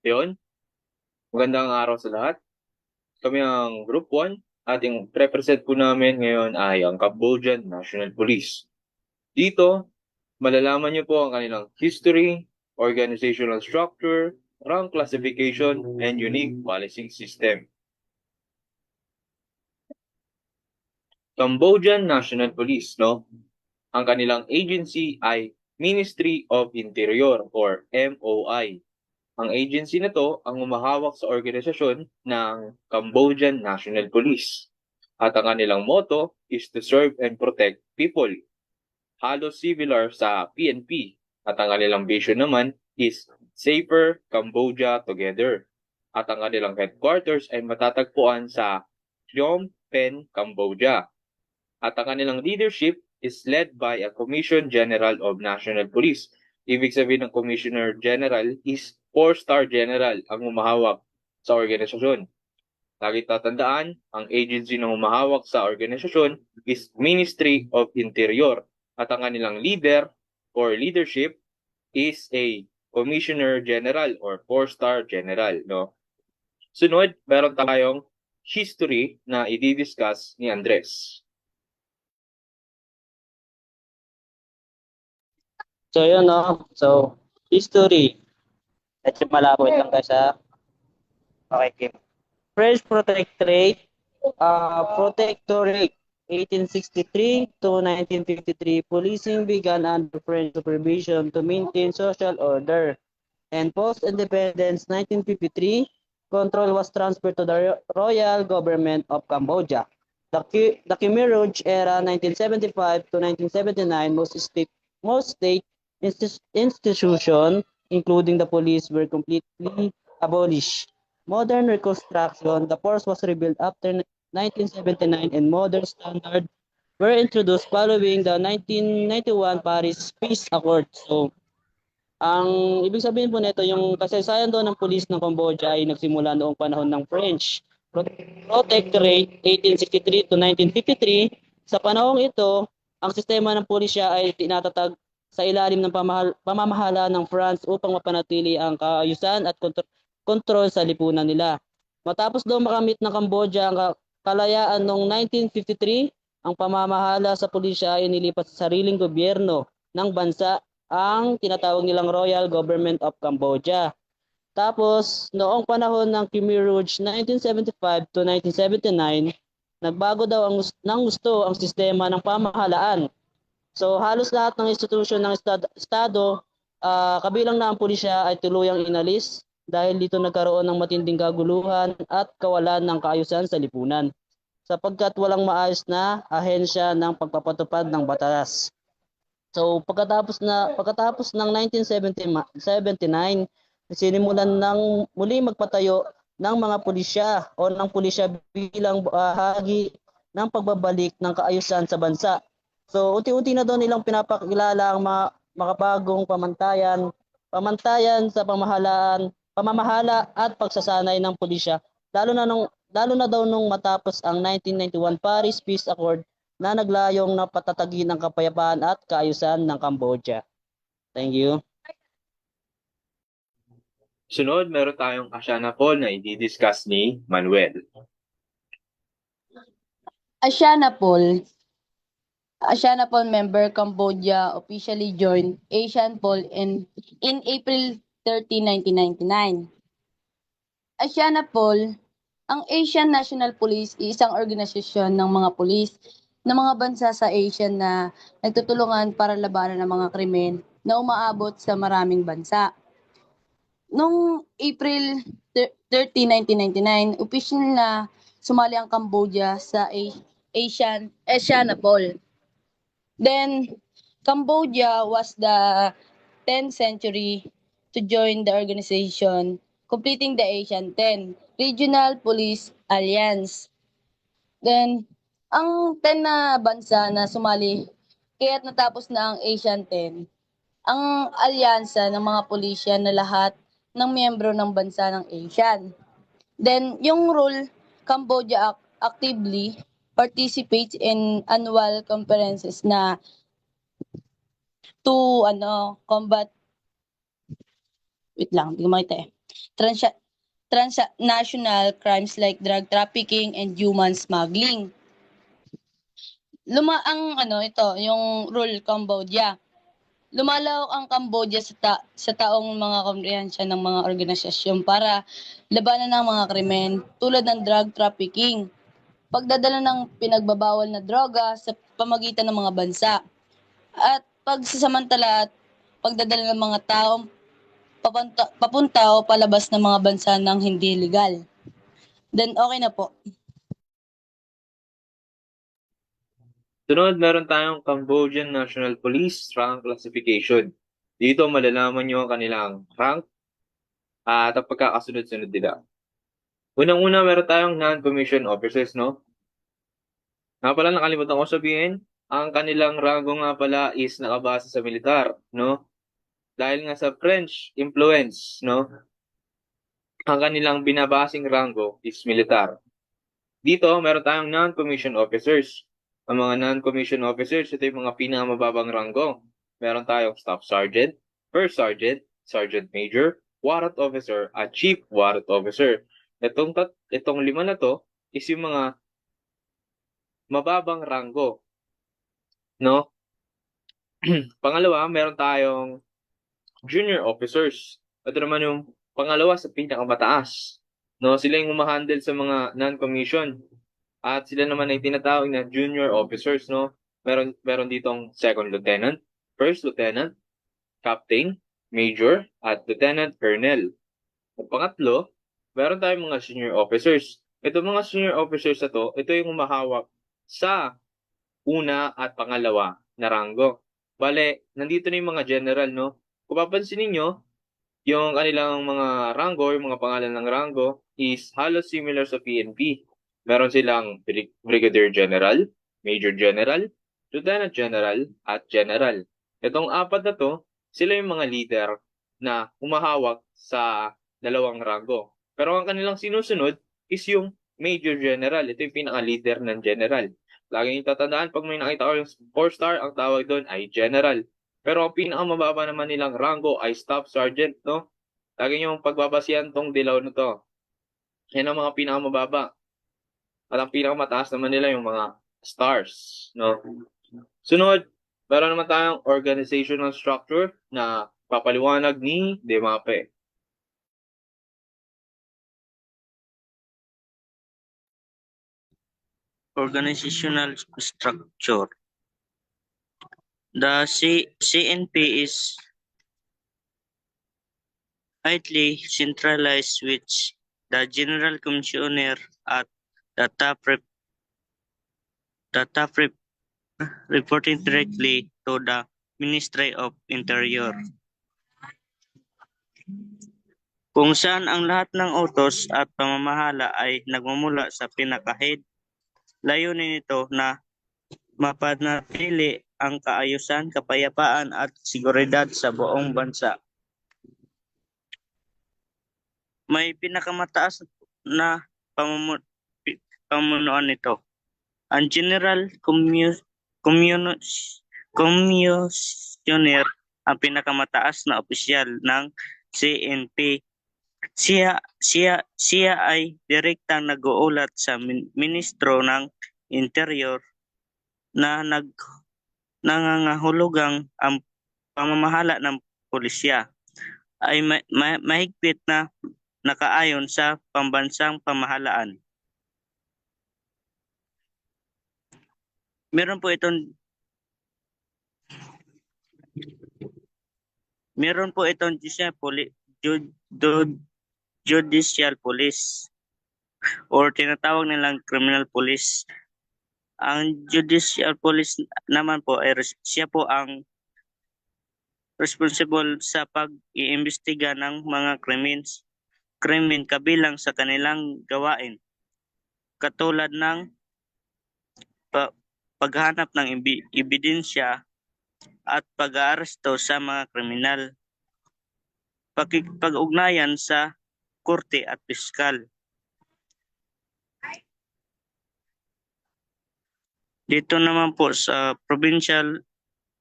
Yun, magandang araw sa lahat. Kami ang Group 1. Ating represent po namin ngayon ay ang Cambodian National Police. Dito, malalaman niyo po ang kanilang history, organizational structure, rank classification, and unique policing system. Cambodian National Police, no? Ang kanilang agency ay Ministry of Interior or MOI. Ang agency na to ang humahawak sa organisasyon ng Cambodian National Police. At ang kanilang motto is to serve and protect people. Halos similar sa PNP. At ang kanilang vision naman is Safer Cambodia Together. At ang kanilang headquarters ay matatagpuan sa Phnom Penh, Cambodia. At ang kanilang leadership is led by a Commission General of National Police. Ibig sabihin ng Commissioner General is 4-star General ang humahawak sa organisasyon. Lagi tatandaan, ang agency na humahawak sa organisasyon is Ministry of Interior at ang kanilang leader or leadership is a Commissioner General or 4-star General. No? Sunod, meron tayong history na i-discuss ni Andres. So, yun, no? So, history. Medyo malabo lang guys, ha? Okay, Kim. French Protectorate, 1863 to 1953. Policing began under French supervision to maintain social order. And post-independence, 1953, control was transferred to the Royal Government of Cambodia. The Khmer Rouge era, 1975 to 1979, most state institutions, including the police, were completely abolished. Modern reconstruction, the force was rebuilt after 1979 and modern standards were introduced following the 1991 Paris Peace Accord. So, ang ibig sabihin po nito, yung kasaysayan doon ng pulis ng Cambodia ay nagsimula noong panahon ng French Protectorate 1863 to 1953. Sa panahong ito, ang sistema ng pulisya ay tinatatag sa ilalim ng pamamahala ng France upang mapanatili ang kaayusan at kontrol sa lipunan nila. Matapos daw makamit ng Cambodia ang kalayaan noong 1953, ang pamamahala sa pulisya ay nilipat sa sariling gobyerno ng bansa, ang tinatawag nilang Royal Government of Cambodia. Tapos, noong panahon ng Khmer Rouge 1975 to 1979, nagbago daw ng gusto ang sistema ng pamahalaan. So, halos lahat ng institusyon ng estado, kabilang na ang pulisya, ay tuluyang inalis dahil dito nagkaroon ng matinding kaguluhan at kawalan ng kaayusan sa lipunan, sapagkat walang maayos na ahensya ng pagpapatupad ng batas. So pagkatapos ng 1979, sinimulan ng muli magpatayo ng mga pulisya o ng pulisya bilang bahagi ng pagbabalik ng kaayusan sa bansa. So unti-unti na daw nilang pinapakilala ang mga makabagong pamantayan sa pamamahala at pagsasanay ng pulisya, lalo na daw nung matapos ang 1991 Paris Peace Accord na naglayong na patatagin ang kapayapaan at kaayusan ng Cambodia. Thank you. Sunod, meron tayong Asiana Paul na i-discuss ni Manuel. Asianapol member Cambodia officially joined ASEANPOL in April 30, 1999. Asianapol, ang Asian National Police, isang organisasyon ng mga pulis ng mga bansa sa Asia na nagtutulungan para labanan ang mga krimen na umaabot sa maraming bansa. Noong April 30, 1999, official na sumali ang Cambodia sa Asianapol. Then, Cambodia was the 10th century to join the organization, completing the Asian 10 Regional Police Alliance. Then, ang 10 na bansa na sumali, kaya't natapos na ang Asian 10, ang alyansa ng mga pulisya na lahat ng miyembro ng bansa ng ASEAN. Then, yung rule, Cambodia actively participates in annual conferences na to combat, wait lang, hindi ko makita trans- transnational crimes like drug trafficking and human smuggling. Yung rule Cambodia. Lumalawak ang Cambodia sa taong mga komprehensya ng mga organisasyon para labanan ng mga krimen tulad ng drug trafficking, pagdadala ng pinagbabawal na droga sa pamagitan ng mga bansa, at pagsasamantala at pagdadala ng mga taong papunta o palabas ng mga bansa ng hindi legal. Then okay na po. Sunod, meron tayong Cambodian National Police Rank Classification. Dito malalaman nyo ang kanilang rank at ang pagkakasunod-sunod nila. Unang-una, meron tayong non-commissioned officers, no? Nga pala, nakalimutan ko sabihin, ang kanilang rango nga pala is nakabase sa militar, no? Dahil nga sa French influence, no? Ang kanilang binabasing rango is militar. Dito, meron tayong non-commissioned officers. Ang mga non-commissioned officers, ito yung mga pinakamababang ranggo. Meron tayong Staff Sergeant, First Sergeant, Sergeant Major, Warrant Officer, at Chief Warrant Officer. Itong lima na to is yung mga mababang ranggo, no? Pangalawa, meron tayong Junior Officers. Ito naman yung pangalawa sa pinakamataas. No, sila yung humahandle sa mga non-commissioned. At sila naman ay tinatawag na junior officers, no? Meron ditong second lieutenant, first lieutenant, captain, major, at lieutenant colonel. At pangatlo, meron tayong mga senior officers. Ito mga senior officers na to, ito yung humahawak sa una at pangalawa na ranggo. Bale, nandito na yung mga general, no? Kung papansinin nyo, yung kanilang mga ranggo, yung mga pangalan ng ranggo is halos similar sa PNP. Meron silang Brigadier General, Major General, Lieutenant General, at General. Itong apat na to, sila yung mga leader na humahawak sa dalawang ranggo. Pero ang kanilang sinusunod is yung Major General. Ito yung pinaka-leader ng General. Lagi nyo tatandaan, pag may nakita ko yung 4-star, ang tawag doon ay General. Pero ang pinakamababa naman nilang ranggo ay Staff Sergeant, no? Lagi nyo pagbabasihan tong dilaw na to. Yan ang mga pinakamababa. At ang pinakamataas naman nila yung mga stars, no? Sunod, meron naman tayong organizational structure na papaliwanag ni Demape. Organizational structure. The CNP is highly centralized, which the General Commissioner at the top reporting directly to the Ministry of Interior. Kung saan ang lahat ng utos at pamamahala ay nagmumula sa pinaka-head. Layunin nito na mapanatili ang kaayusan, kapayapaan at seguridad sa buong bansa. May pinakamataas na pamunuan nito. Ang General Commissioner ang pinakamataas na opisyal ng CNP. Siya ay direktang nag-uulat sa Ministro ng Interior na nangangahulugang ang pamamahala ng pulisya ay mahigpit na nakaayon sa pambansang pamahalaan. Meron po itong judicial police or tinatawag nilang criminal police. Ang judicial police naman po ay siya po ang responsible sa pag-iimbestiga ng mga krimen kabilang sa kanilang gawain, katulad ng paghanap ng ebidensya at pag-aaresto sa mga kriminal, pakikipag-ugnayan sa korte at piskal. Dito naman po sa provincial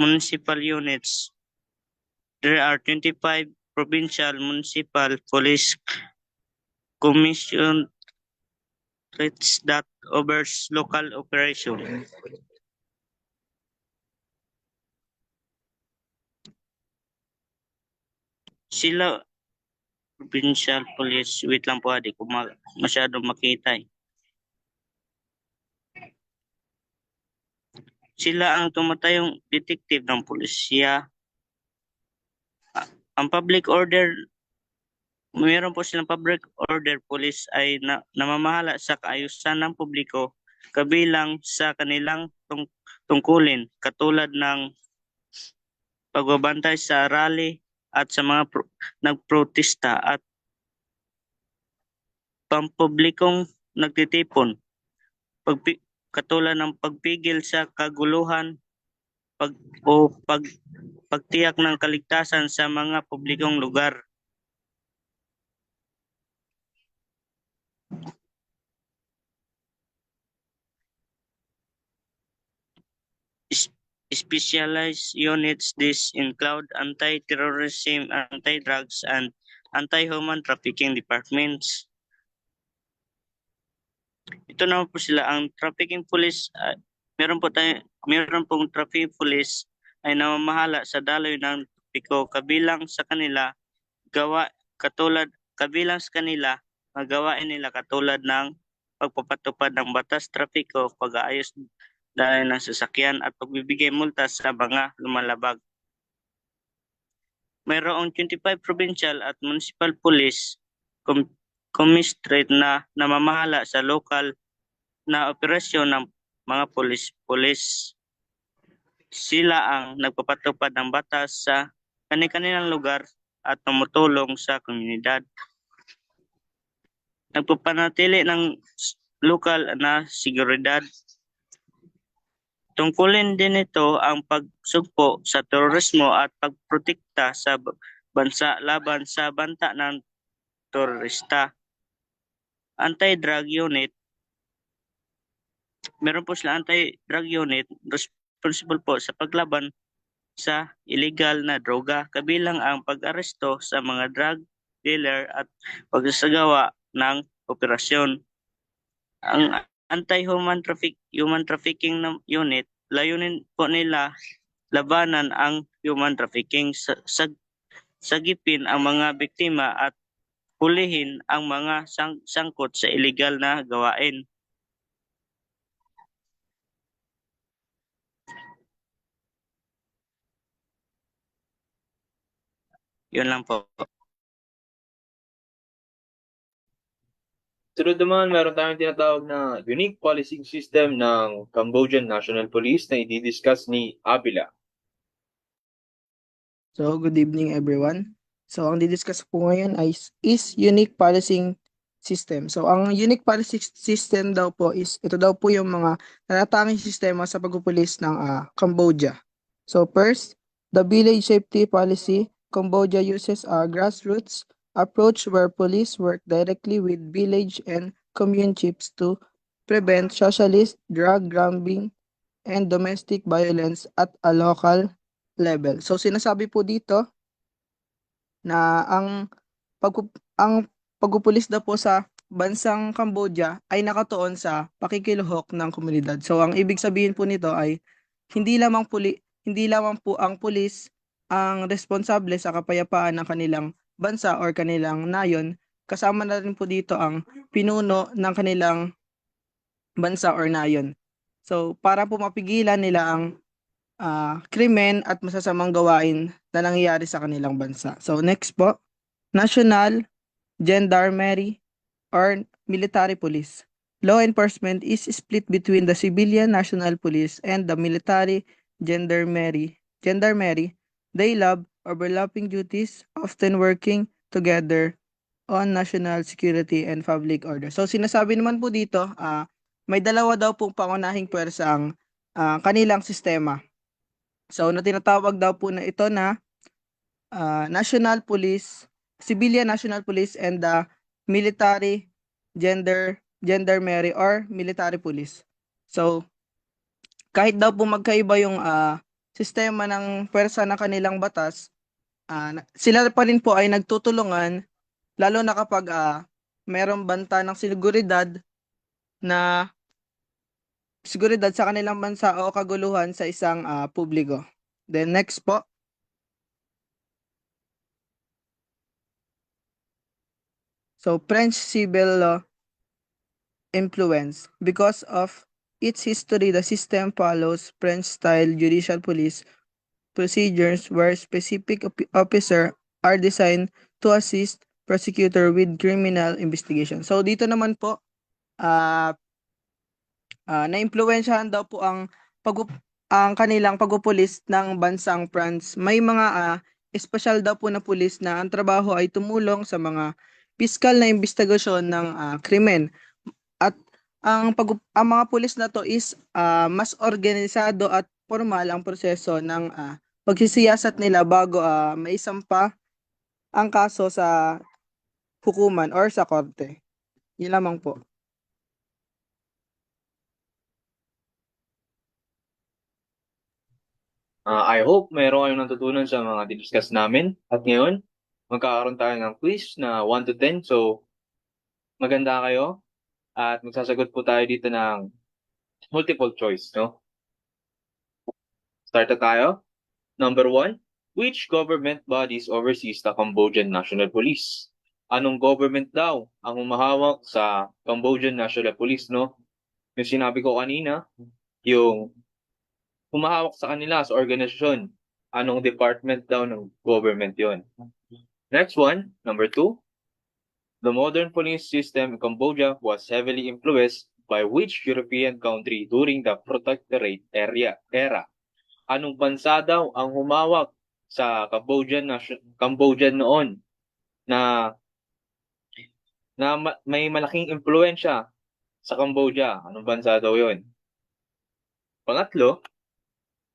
municipal units, there are 25 provincial, municipal, police commission that overs local operation. Sila, provincial police, wait lang po, di ko masyadong makita eh. Sila ang tumatayong detective ng pulisya. Ang public order, mayroon po silang public order police ay namamahala sa kaayusan ng publiko kabilang sa kanilang tungkulin katulad ng pagbabantay sa rally at sa mga nagprotesta at pampublikong nagtitipon. Katulad ng pagpigil sa kaguluhan pagtiyak ng kaligtasan sa mga publikong lugar. Specialized units this include anti-terrorism, anti-drugs, and anti-human trafficking departments. Ito naman po sila ang trafficking police. Meron pong trafficking police ay namamahala sa daloy ng trapiko kabilang sa kanila magawain nila katulad ng pagpapatupad ng batas trapiko, pag-aayos dahil ng sasakyan at pagbibigay multa sa mga lumalabag. Mayroong 25 provincial at municipal police commissionerate na namamahala sa lokal na operasyon ng mga pulis. Sila ang nagpapatupad ng batas sa kanilang lugar at tumutulong sa komunidad. Nagpapanatili ng lokal na seguridad. Tungkulin din ito ang pagsugpo sa terorismo at pagprotekta sa bansa laban sa banta ng terorista. Anti-drug unit. Meron po sila anti-drug unit responsible po sa paglaban sa illegal na droga kabilang ang pag-aresto sa mga drug dealer at pagsasagawa ng operasyon. Ang anti-human trafficking unit, layunin po nila labanan ang human trafficking, sagipin ang mga biktima at hulihin ang mga sangkot sa illegal na gawain. Yun lang po. Sunod naman, meron tayong tinatawag na unique policing system ng Cambodian National Police na i-discuss ni Abila. So, good evening everyone. So, ang didiscuss po ngayon is unique policing system. So, ang unique policing system daw po ito daw po yung mga natatanging sistema sa pagpupulis ng Cambodia. So, first, the village safety policy. Cambodia uses a grassroots approach where police work directly with village and commune chiefs to prevent socialist drug grabbing and domestic violence at a local level. So sinasabi po dito na ang pagpupulis daw po sa bansang Cambodia ay nakatuon sa pakikiluhok ng komunidad. So ang ibig sabihin po nito ay hindi lamang po ang pulis ang responsable sa kapayapaan ng kanilang bansa or kanilang nayon, kasama na rin po dito ang pinuno ng kanilang bansa or nayon. So para po mapigilan nila ang krimen at masasamang gawain na nangyayari sa kanilang bansa. So next po, National Gendarmerie or Military Police. Law enforcement is split between the civilian national police and the military gendarmerie. They have overlapping duties, often working together on national security and public order. So sinasabi naman po dito, may dalawa daw pong pangunahing pwersa ang kanilang sistema. So tinatawag daw po na ito na national police, civilian national police and the military gendarmerie or military police. So kahit daw po magkaiba yung sistema ng pwersa ng kanilang batas, sila pa rin po ay nagtutulungan lalo na kapag merong banta ng seguridad sa kanilang bansa o kaguluhan sa isang publiko. Then next po. So French civil law influence. Because of its history, the system follows French-style judicial police procedures where specific officer are designed to assist prosecutor with criminal investigation. So dito naman po, naimpluwensyahan daw po ang kanilang pagpupulis ng bansang France. May mga espesyal daw po na pulis na ang trabaho ay tumulong sa mga piskal na investigasyon ng krimen. At ang mga pulis na to is mas organisado at formal ang proseso ng pagsisiyasat nila bago maisampa ang kaso sa hukuman or sa korte. Yun lamang po. I hope mayroon kayong natutunan sa mga discuss namin. At ngayon, magkakaroon tayo ng quiz na 1 to 10. So, maganda kayo. At magsasagot po tayo dito ng multiple choice, no? Start na tayo. Number 1, which government bodies oversees the Cambodian National Police? Anong government daw ang humahawak sa Cambodian National Police, no? Yung sinabi ko kanina, yung humahawak sa kanila sa organisasyon. Anong department daw ng government yon? Next one, number 2. The modern police system in Cambodia was heavily influenced by which European country during the Protectorate era? Anong bansa daw ang humawak sa Cambodian noon na may malaking impluwensya sa Cambodia? Anong bansa daw yon? Pangatlo,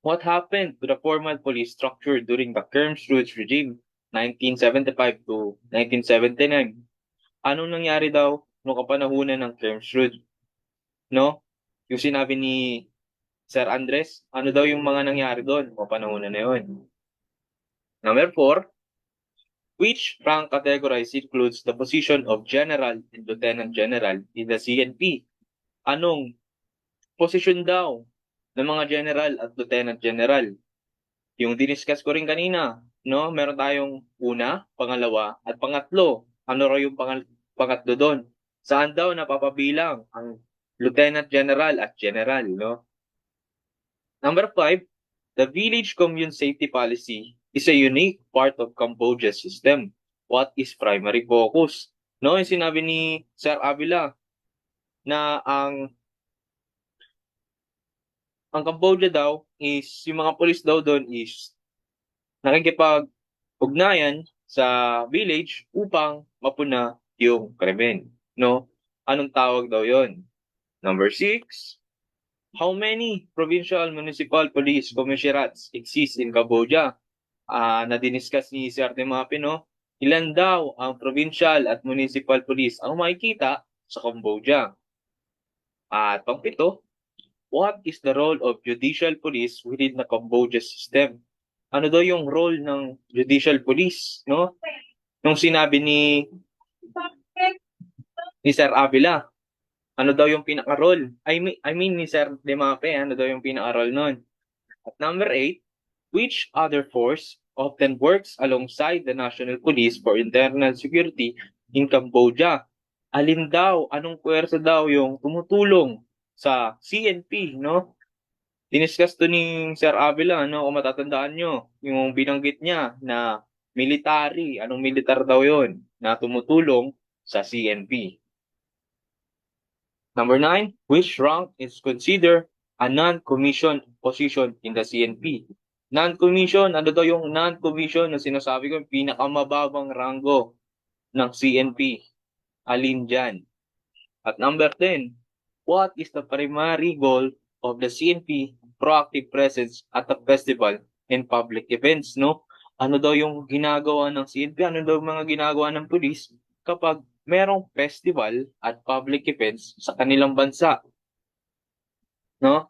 what happened to the formal police structure during the Kermsrud regime 1975 to 1979? Anong nangyari daw noong kapanahunan ng Kermsrud? No? Yung sinabi ni Sir Andres, ano daw yung mga nangyari doon noong kapanahunan na yun? Number 4, which rank category includes the position of General and Lieutenant General in the CNP? Anong posisyon daw ng mga General at Lieutenant General? Yung diniscuss ko rin kanina, no? Meron tayong una, pangalawa, at pangatlo. Ano raw yung pangatlo doon? Saan daw napapabilang ang Lieutenant General at General, no? Number 5, the Village Commune Safety Policy is a unique part of Cambodia's system. What is primary focus? No, yung sinabi ni Sir Avila na ang Cambodia daw is, yung mga police daw doon is nakikipag-ugnayan sa village upang mapuna yung krimen, no? Anong tawag daw yon? Number 6, how many provincial municipal police commissionerates exist in Cambodia? Na-discuss ni Sir Demape, no? Ilan daw ang provincial at municipal police ang makikita sa Cambodia? At pang-7, what is the role of judicial police within the Cambodia system? Ano daw yung role ng judicial police, no? Nung sinabi ni Sir Avila, ano daw yung pinaka-role? I mean ni Sir Demape, ano daw yung pinaka-role nun? At number 8, which other force often works alongside the National Police for internal security in Cambodia? Alin daw, anong puwersa daw yung tumutulong sa CNP, no? Diniscuss to ni Sir Avila, no? Kung matatandaan nyo, yung binanggit niya na military, anong militar daw yon na tumutulong sa CNP. Number 9, which rank is considered a non-commissioned position in the CNP? Non-commissioned, ano daw yung non-commissioned na sinasabi ko, yung pinakamababang ranggo ng CNP? Alin dyan? At number 10, what is the primary goal of the CNP proactive presence at the festival and public events, no? Ano daw yung ginagawa ng CNP? Ano daw yung mga ginagawa ng police kapag merong festival at public events sa kanilang bansa? No?